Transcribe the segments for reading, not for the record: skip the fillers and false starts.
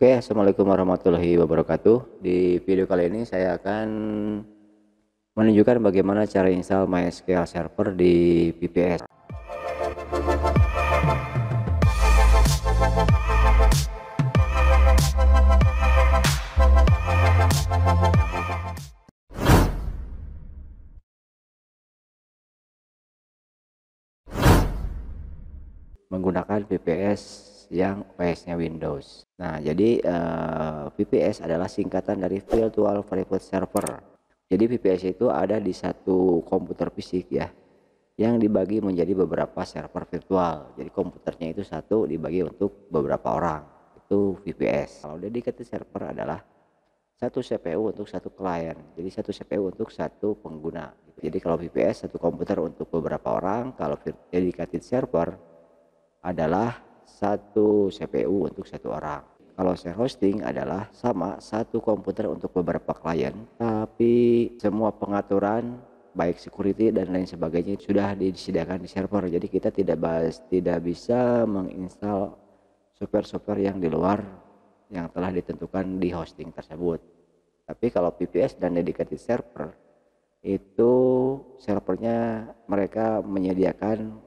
Oke, assalamualaikum warahmatullahi wabarakatuh. Di video kali ini saya akan menunjukkan bagaimana cara install MySQL Server di VPS. Menggunakan VPS yang OS-nya Windows. Nah, jadi VPS adalah singkatan dari Virtual Private Server. Jadi VPS itu ada di satu komputer fisik ya, yang dibagi menjadi beberapa server virtual. Jadi komputernya itu satu dibagi untuk beberapa orang. Itu VPS. Kalau dedicated server adalah satu CPU untuk satu klien. Jadi satu CPU untuk satu pengguna. Jadi kalau VPS satu komputer untuk beberapa orang, kalau dedicated server adalah satu CPU untuk satu orang. Kalau share hosting adalah sama satu komputer untuk beberapa klien, tapi semua pengaturan baik security dan lain sebagainya sudah disediakan di server. Jadi kita tidak bisa menginstal software-software yang di luar yang telah ditentukan di hosting tersebut. Tapi kalau VPS dan dedicated server itu servernya mereka menyediakan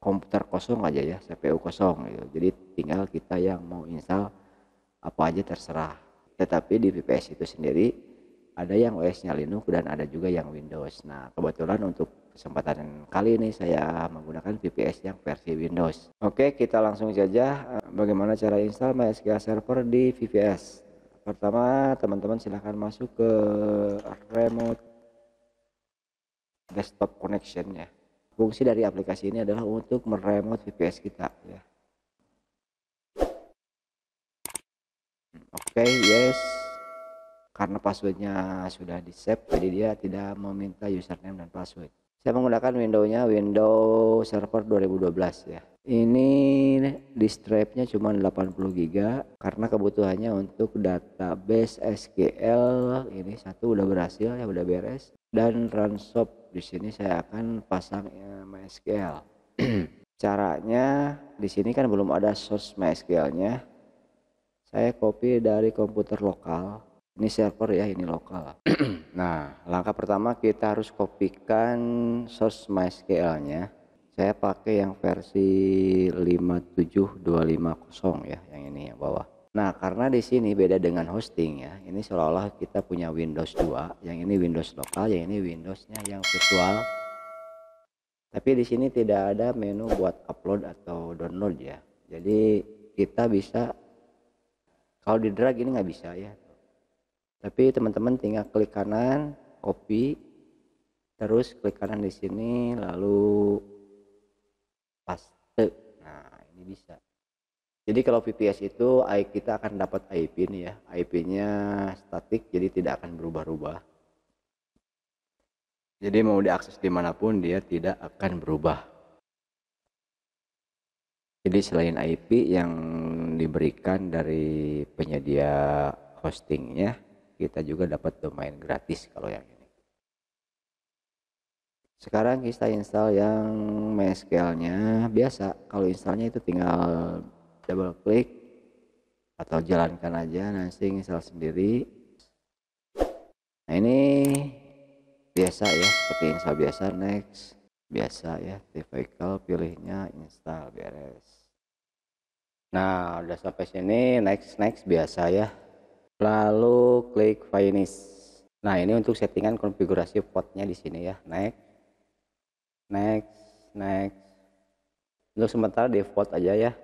komputer kosong aja ya, CPU kosong gitu. Jadi tinggal kita yang mau install apa aja terserah. Tetapi di VPS itu sendiri ada yang OS-nya Linux dan ada juga yang Windows. Nah, kebetulan untuk kesempatan kali ini saya menggunakan VPS yang versi Windows. Oke, kita langsung saja bagaimana cara install MySQL Server di VPS. Pertama, teman-teman silahkan masuk ke remote desktop connection ya. Fungsi dari aplikasi ini adalah untuk meremote VPS kita ya. Oke, yes. Karena passwordnya sudah di save, jadi dia tidak meminta username dan password. Saya menggunakan Windows Server 2012 ya. Ini disk drive-nya cuma 80 GB karena kebutuhannya untuk database SQL ini satu udah berhasil ya, udah beres. Dan Runshop di sini saya akan pasang MySQL. Caranya di sini kan belum ada source MySQL-nya. Saya copy dari komputer lokal. Ini server ya, ini lokal. Nah, langkah pertama kita harus kopikan source MySQL-nya. Saya pakai yang versi 57250 ya, yang ini yang bawah. Nah, karena di sini beda dengan hosting ya. Ini seolah-olah kita punya Windows 2, yang ini Windows lokal, yang ini Windows-nya yang virtual. Tapi di sini tidak ada menu buat upload atau download ya. Jadi kita bisa, kalau di drag ini nggak bisa ya. Tapi teman-teman tinggal klik kanan, copy, terus klik kanan di sini, lalu paste. Nah, ini bisa. Jadi kalau VPS itu kita akan dapat IP nih ya. IP-nya statik, jadi tidak akan berubah-ubah. Jadi mau diakses dimanapun dia tidak akan berubah. Jadi selain IP yang diberikan dari penyedia hostingnya, kita juga dapat domain gratis kalau yang ini. Sekarang kita install yang MySQL-nya. Biasa kalau installnya itu tinggal double klik atau jalankan aja, nanti install sendiri. Nah, ini biasa ya, seperti install biasa, next. Biasa ya, typical, pilihnya install, beres. Nah, udah sampai sini, next biasa ya. Lalu klik finish. Nah, ini untuk settingan konfigurasi portnya di sini ya. Next. Untuk sementara default aja ya.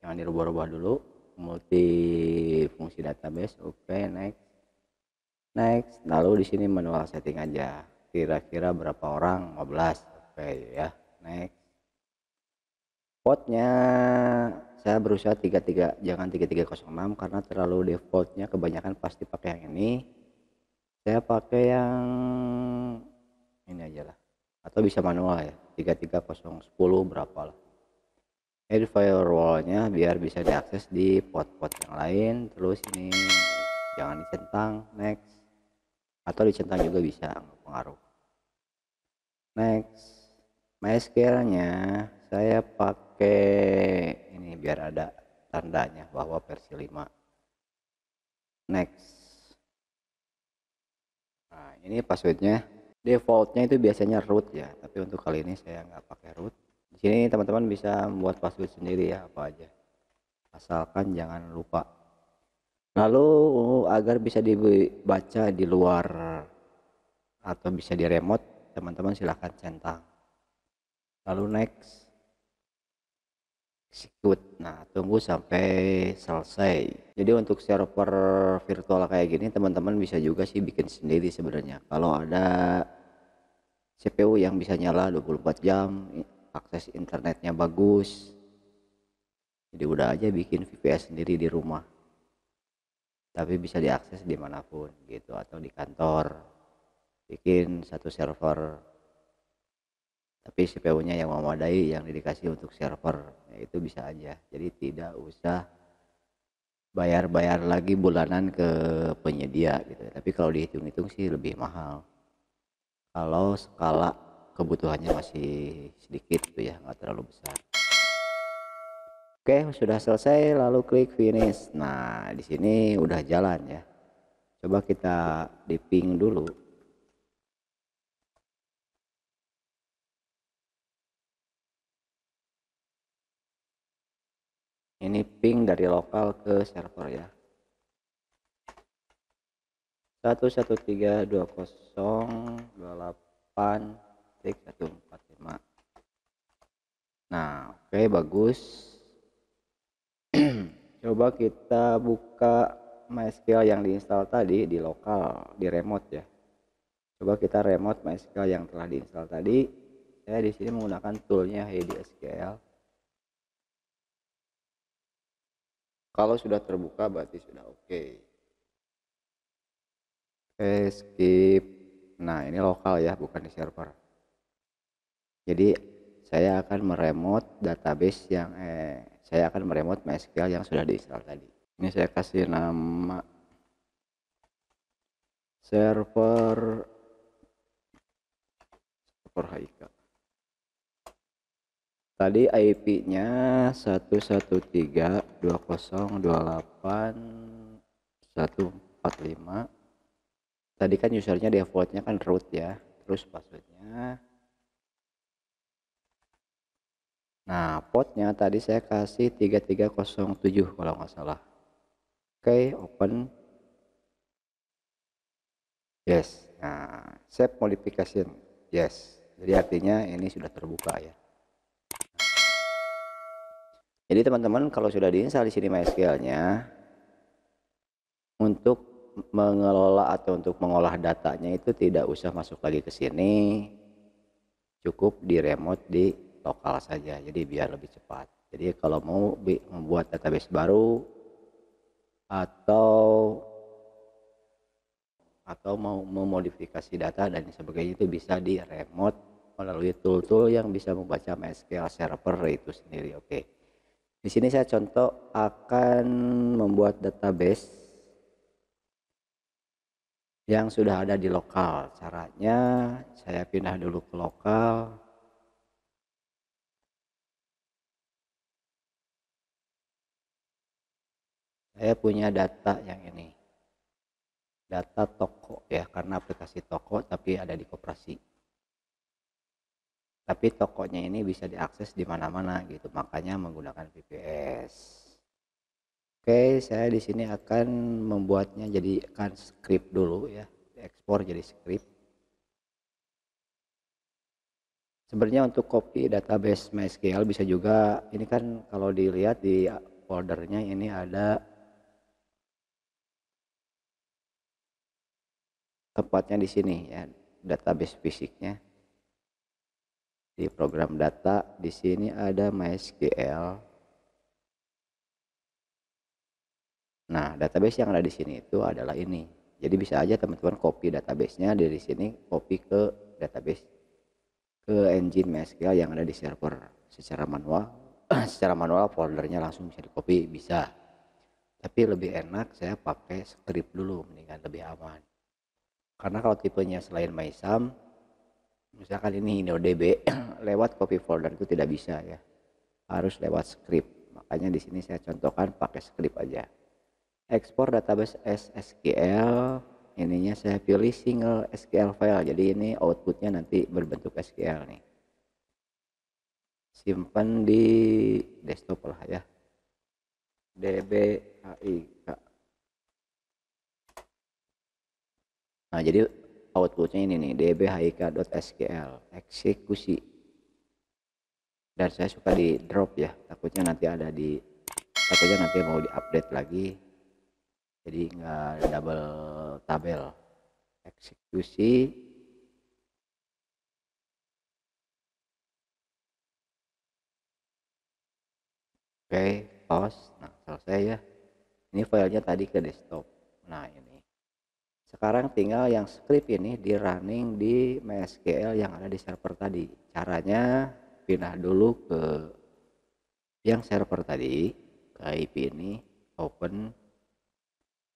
Jangan dirubah-rubah dulu. Multi fungsi database. Oke, next. Lalu di sini manual setting aja. Kira-kira berapa orang? 15. Oke ya. Next. Portnya saya berusaha 33, jangan 3306 karena terlalu defaultnya kebanyakan pasti pakai yang ini. Saya pakai yang ini aja lah, atau bisa manual ya, 33010 berapa lah. Ini firewallnya biar bisa diakses di port-port yang lain. Terus ini jangan dicentang, next, atau dicentang juga bisa, nggak pengaruh. Next. MySQL-nya saya pakai ini biar ada tandanya bahwa versi 5. next. Nah, ini passwordnya. Defaultnya itu biasanya root ya, tapi untuk kali ini saya nggak pakai root. Di sini teman-teman bisa membuat password sendiri ya, apa aja, asalkan jangan lupa. Lalu agar bisa dibaca di luar atau bisa di remote, teman-teman silahkan centang. Lalu next, execute. Nah, tunggu sampai selesai. Jadi untuk server virtual kayak gini teman-teman bisa juga sih bikin sendiri sebenarnya. Kalau ada CPU yang bisa nyala 24 jam, akses internetnya bagus, jadi udah aja bikin VPS sendiri di rumah. Tapi bisa diakses dimanapun gitu, atau di kantor bikin satu server, tapi CPU-nya yang memadai yang dikasih untuk server, ya itu bisa aja. Jadi tidak usah bayar-bayar lagi bulanan ke penyedia gitu. Tapi kalau dihitung-hitung sih lebih mahal kalau skala kebutuhannya masih sedikit tuh ya, nggak terlalu besar. Oke, sudah selesai, lalu klik finish. Nah, di sini udah jalan ya. Coba kita di ping dulu. Ini ping dari lokal ke server ya. 113.20.28.145. Nah, oke, bagus. Coba kita buka MySQL yang diinstal tadi di lokal, di remote ya. Coba kita remote MySQL yang telah diinstal tadi. Saya di sini menggunakan toolnya HeyDSQL. Kalau sudah terbuka berarti sudah oke. Oke, skip. Nah, ini lokal ya, bukan di server. Jadi saya akan meremote database yang saya akan meremote MySQL yang sudah diinstal tadi. Ini saya kasih nama server HIK. Tadi IP-nya 113.20.28.145. Tadi kan usernya defaultnya kan root ya, terus passwordnya. Nah, portnya tadi saya kasih 3307 kalau nggak salah. Oke, open. Yes. Nah, save modification. Yes. Jadi artinya ini sudah terbuka ya. Jadi teman-teman kalau sudah diinstal di sini MySQL-nya, untuk mengelola atau untuk mengolah datanya itu tidak usah masuk lagi ke sini, cukup di remote di lokal saja. Jadi biar lebih cepat. Jadi kalau mau membuat database baru atau mau memodifikasi data dan sebagainya itu bisa di remote melalui tool-tool yang bisa membaca MySQL server itu sendiri. Oke. Di sini saya contoh akan membuat database yang sudah ada di lokal. Caranya saya pindah dulu ke lokal. Saya punya data yang ini. Data toko ya, karena aplikasi toko tapi ada di koperasi. Tapi tokonya ini bisa diakses di mana-mana gitu, makanya menggunakan VPS. Oke, saya di sini akan membuatnya jadi script dulu ya, ekspor jadi script. Sebenarnya untuk copy database MySQL bisa juga, ini kan kalau dilihat di foldernya ini ada tempatnya di sini ya, database fisiknya. Di program data di sini ada MySQL. Nah, database yang ada di sini itu adalah ini. Jadi bisa aja teman-teman copy databasenya dari sini, copy ke database, ke engine MySQL yang ada di server secara manual. Secara manual foldernya langsung bisa di copy, bisa. Tapi lebih enak saya pakai script dulu, mendingan lebih aman. Karena kalau tipenya selain MySam, misalkan ini InnoDB, lewat copy folder itu tidak bisa ya. Harus lewat script. Makanya di sini saya contohkan pakai script aja. Ekspor database as SQL, ininya saya pilih single SQL file, jadi ini outputnya nanti berbentuk SQL nih. Simpan di desktop lah ya, dbhik. Nah jadi outputnya ini nih, dbhik.sql eksekusi, dan saya suka di drop ya, takutnya nanti mau diupdate lagi, jadi nggak double tabel. Eksekusi, oke, pause. Nah selesai ya, ini filenya tadi ke desktop. Nah ini sekarang tinggal yang script ini di running di MySQL yang ada di server tadi. Caranya pindah dulu ke yang server tadi, ke IP ini, open.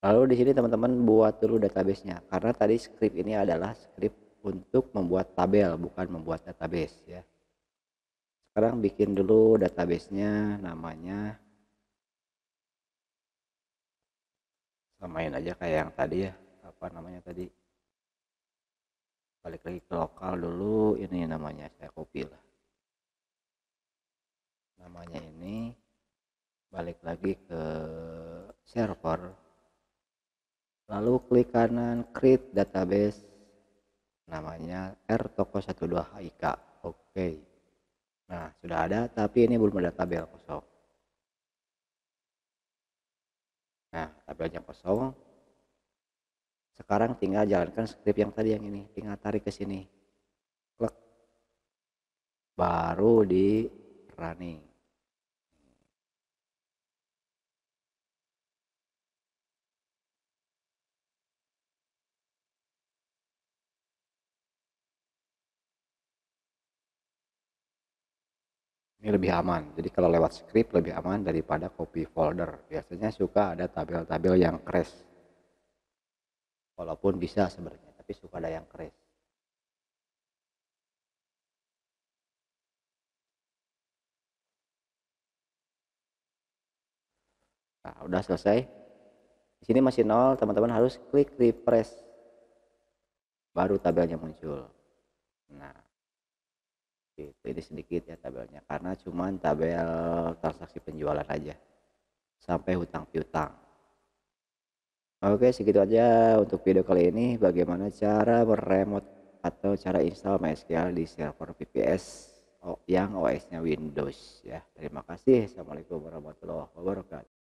Lalu di sini teman-teman buat dulu databasenya, karena tadi script ini adalah script untuk membuat tabel, bukan membuat database ya. Sekarang bikin dulu databasenya, namanya samain aja kayak yang tadi ya, apa namanya tadi, balik lagi ke lokal dulu, ini namanya saya copy lah, namanya ini, balik lagi ke server, lalu klik kanan create database, namanya R Toko12HIK. Oke, nah sudah ada, tapi ini belum ada tabel kosong. Nah tabelnya kosong, sekarang tinggal jalankan script yang tadi, yang ini tinggal tarik ke sini, klik, baru di running. Ini lebih aman, jadi kalau lewat script lebih aman daripada copy folder. Biasanya suka ada tabel-tabel yang crash, walaupun bisa sebenarnya, tapi suka ada yang crash. Nah udah selesai, di sini masih nol, teman-teman harus klik refresh, baru tabelnya muncul. Nah gitu, ini sedikit ya tabelnya, karena cuman tabel transaksi penjualan aja sampai hutang piutang. Oke, segitu aja untuk video kali ini, bagaimana cara meremote atau cara install MySQL di server VPS yang OS-nya Windows ya. Terima kasih. Assalamualaikum warahmatullahi wabarakatuh.